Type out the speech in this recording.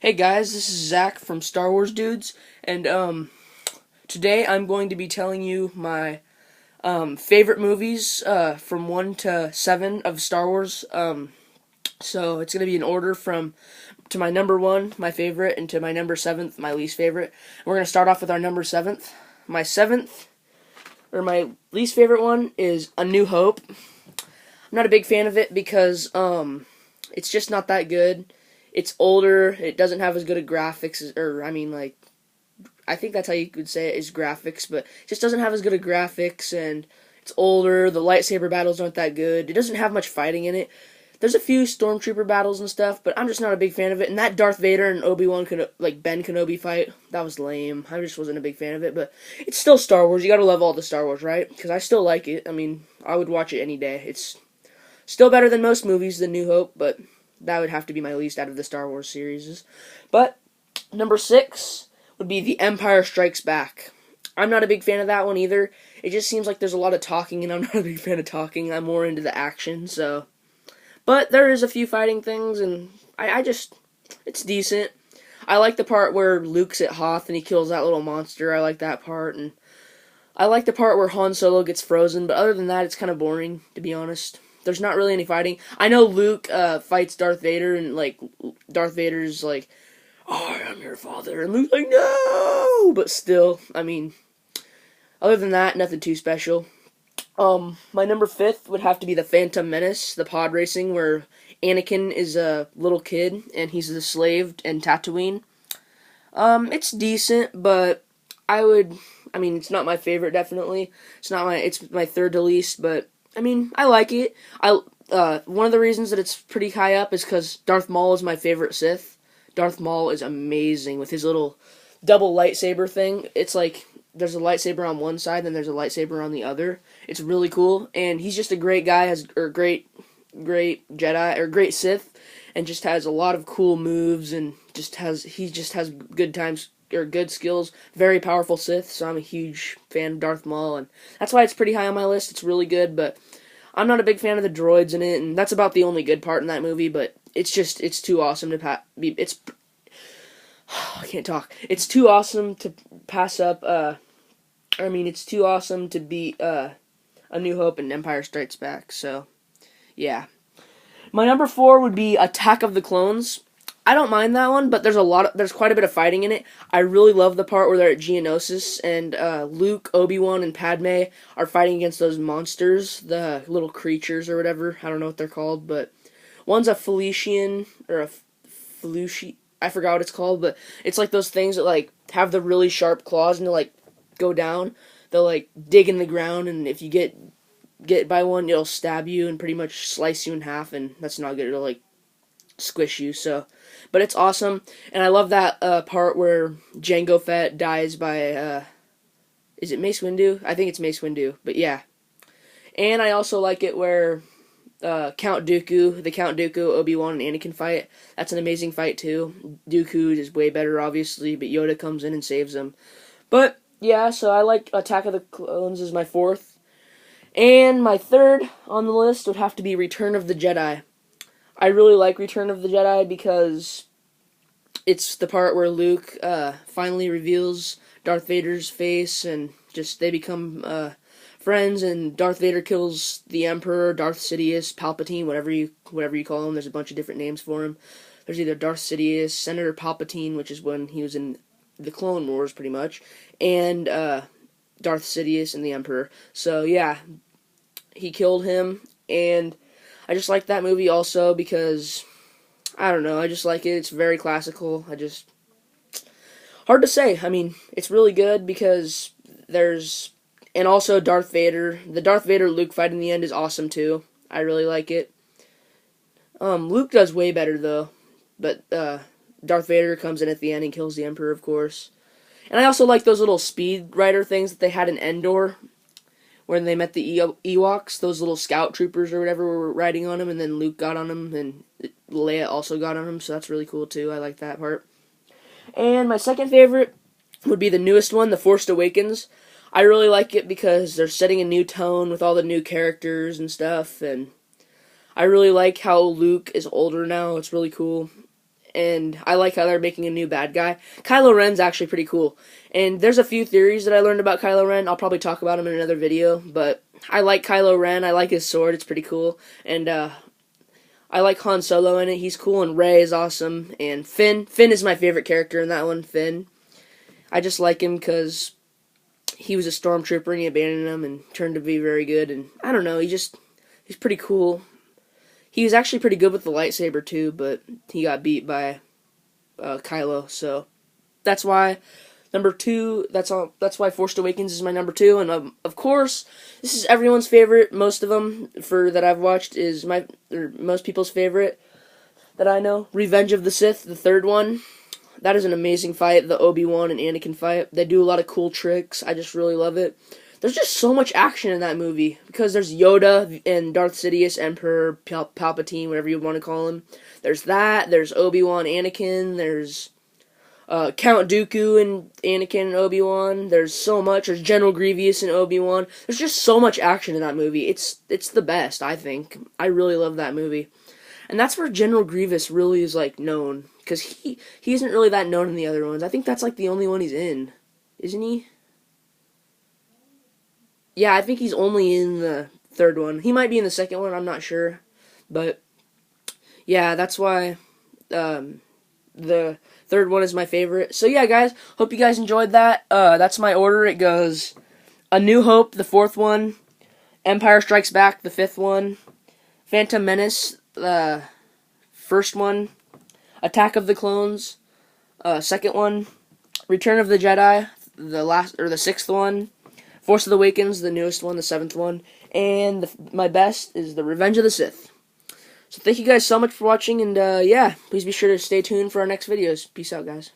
Hey guys, this is Zach from Star Wars Dudes, and today I'm going to be telling you my favorite movies from 1 to 7 of Star Wars. So it's going to be in order from to my number 1, my favorite, and to my number 7th, my least favorite. We're going to start off with our number 7th. My 7th, or my least favorite one, is A New Hope. I'm not a big fan of it because it's just not that good. It's older. It doesn't have as good of graphics, I think that's how you could say it, is graphics, but it just doesn't have as good of graphics, and it's older. The lightsaber battles aren't that good. It doesn't have much fighting in it. There's a few stormtrooper battles and stuff, but I'm just not a big fan of it. And that Darth Vader and Obi-Wan, Ben Kenobi fight, that was lame. I just wasn't a big fan of it, but it's still Star Wars. You gotta love all the Star Wars, right? Because I still like it. I mean, I would watch it any day. It's still better than most movies, The New Hope, but that would have to be my least out of the Star Wars series. But number 6 would be The Empire Strikes Back. I'm not a big fan of that one either. It just seems like there's a lot of talking, and I'm not a big fan of talking. I'm more into the action, so. But there is a few fighting things, and it's decent. I like the part where Luke's at Hoth and he kills that little monster. I like that part, and I like the part where Han Solo gets frozen, but other than that, it's kind of boring, to be honest. There's not really any fighting. I know Luke fights Darth Vader, and Darth Vader's like, "I am your father," and Luke's like, "No!" But still, I mean, other than that, nothing too special. My number 5th would have to be The Phantom Menace, the pod racing where Anakin is a little kid and he's the slave in Tatooine. It's decent, but it's not my favorite. Definitely, it's my third to least, but I mean, I like it. One of the reasons that it's pretty high up is because Darth Maul is my favorite Sith. Darth Maul is amazing with his little double lightsaber thing. It's like there's a lightsaber on one side, and there's a lightsaber on the other. It's really cool, and he's just a great guy, great Jedi or great Sith, and just has a lot of cool moves, and he just has good times or good skills. Very powerful Sith, so I'm a huge fan of Darth Maul, and that's why it's pretty high on my list. It's really good, but I'm not a big fan of the droids in it, and that's about the only good part in that movie. But it's too awesome to I can't talk. It's too awesome to pass up. It's too awesome to beat A New Hope and Empire Strikes Back. So yeah, my number 4 would be Attack of the Clones. I don't mind that one, but there's quite a bit of fighting in it. I really love the part where they're at Geonosis and Luke, Obi-Wan, and Padme are fighting against those monsters, the little creatures or whatever. I don't know what they're called, but one's a Felician or a Feluci. I forgot what it's called, but it's like those things that have the really sharp claws and they go down. They'll dig in the ground, and if you get by one, it'll stab you and pretty much slice you in half, and that's not good. It'll squish you. So, but it's awesome, and I love that part where Jango Fett dies by is it Mace Windu? I think it's Mace Windu, but yeah. And I also like it where the Count Dooku, Obi-Wan, and Anakin fight. That's an amazing fight too. Dooku is way better, obviously, but Yoda comes in and saves him. But yeah, so I like Attack of the Clones as my 4th. And my 3rd on the list would have to be Return of the Jedi. I really like Return of the Jedi because it's the part where Luke finally reveals Darth Vader's face, and just they become friends, and Darth Vader kills the Emperor, Darth Sidious, Palpatine, whatever you call him. There's a bunch of different names for him. There's either Darth Sidious, Senator Palpatine, which is when he was in the Clone Wars, pretty much, and Darth Sidious and the Emperor. So yeah, he killed him, and I just like that movie also because I don't know, I just like it. It's very classical. Hard to say. I mean, it's really good because and also Darth Vader. The Darth Vader Luke fight in the end is awesome too. I really like it. Luke does way better though, but Darth Vader comes in at the end and kills the Emperor, of course. And I also like those little speed rider things that they had in Endor, when they met the Ewoks. Those little scout troopers or whatever were riding on him, and then Luke got on him, and Leia also got on him, so that's really cool too. I like that part. And my second favorite would be the newest one, The Force Awakens. I really like it because they're setting a new tone with all the new characters and stuff, and I really like how Luke is older now. It's really cool. and I like how they're making a new bad guy. Kylo Ren's actually pretty cool, and there's a few theories that I learned about Kylo Ren. I'll probably talk about him in another video, but I like Kylo Ren. I like his sword. It's pretty cool, and I like Han Solo in it. He's cool, and Rey is awesome, and Finn. Finn is my favorite character in that one. Finn. I just like him because he was a stormtrooper and he abandoned him and turned to be very good. And I don't know, he's pretty cool. He was actually pretty good with the lightsaber too, but he got beat by Kylo. So that's why number 2. That's why Force Awakens is my number 2. And of course, this is everyone's favorite. Most of them that I've watched is most people's favorite that I know. Revenge of the Sith, the third one. That is an amazing fight, the Obi-Wan and Anakin fight. They do a lot of cool tricks. I just really love it. There's just so much action in that movie, because there's Yoda and Darth Sidious, Emperor Palpatine, whatever you want to call him. There's that. There's Obi-Wan, Anakin. There's Count Dooku and Anakin and Obi-Wan. There's so much. There's General Grievous and Obi-Wan. There's just so much action in that movie. It's the best, I think. I really love that movie. And that's where General Grievous really is, like, known. Because he isn't really that known in the other ones. I think that's, like, the only one he's in. Isn't he? Yeah, I think he's only in the third one. He might be in the second one, I'm not sure. But, yeah, that's why the third one is my favorite. So, yeah, guys, hope you guys enjoyed that. That's my order. It goes A New Hope, the fourth one. Empire Strikes Back, the fifth one. Phantom Menace, the first one. Attack of the Clones, second one. Return of the Jedi, the sixth one. Force Awakens, the newest one, the seventh one. And my best is the Revenge of the Sith. So thank you guys so much for watching, and yeah, please be sure to stay tuned for our next videos. Peace out, guys.